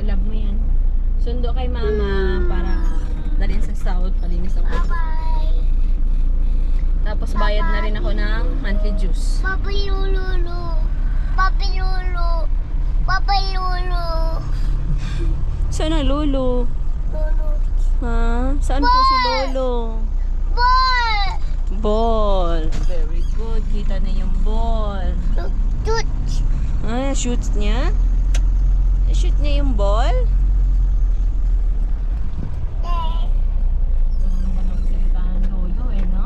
love mo yan. Sundo kay mama para dalhin sa south, palinis ang auto. Tapos bayad na rin ako ng monthly dues. Papi Lulu. Papi Lulu. Papi Lulu. Saan ang lolo? Lulu. Ha? Saan po si lolo? Ball. Ball. Very good. Kita na yung ball. Tut. Ah, shoots niya? Shoot niya yung ball? Lolo eh, no?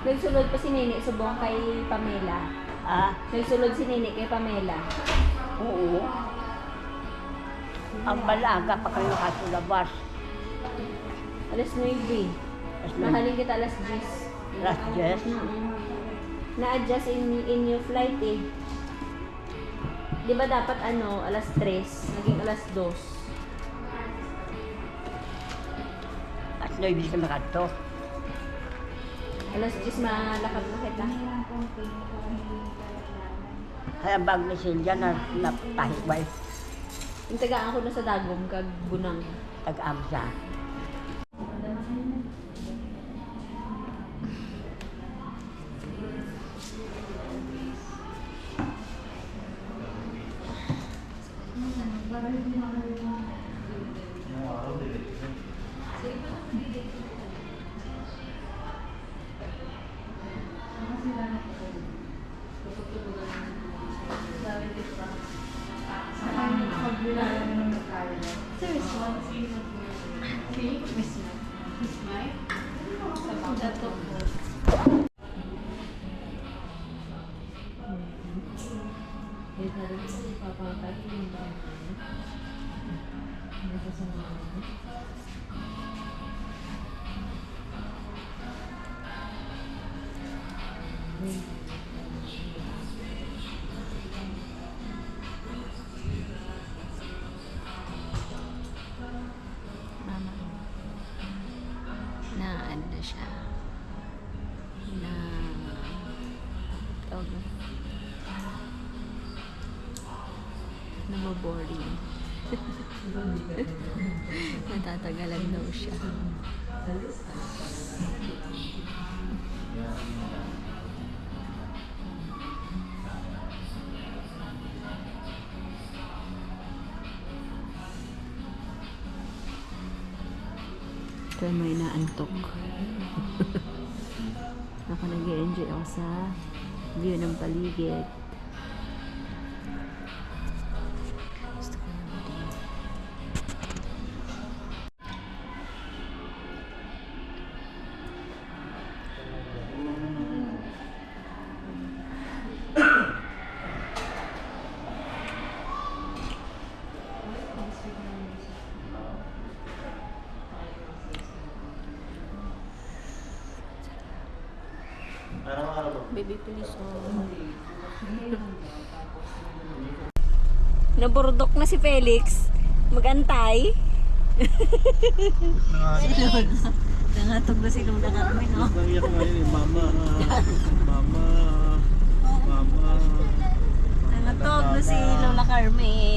Nagsulod pa si Nini subong kay Pamela. Ah, Nagsulod si Nini kay Pamela. oo. Ang balaga pa kayo kasulabas. Alas 9. Mahalin kita alas 10. Last yes. Na-adjust in your flight eh. Di ba dapat ano, alas 3, naging alas 2. At noibis ka makato. Alas 10 malakad na kita. Kaya bag ni Silvia na napahibay. Yung tagaan ko na sa dagom, kag bunang. Tag-am siya. Mama. Na ano na siya. Na tawag na. Namaboring. Natatagalan daw siya. Kaya may naantok. Ako nag-enjoy ako sa view ng paligid. Gusto ko naman din. Baby, please. Naburdok na si Felix. Magantay. Nangatog na si Luna kami, no? Nangiyak ngayon eh, mama, mama, mama. Nangatog na si Lola Carmen.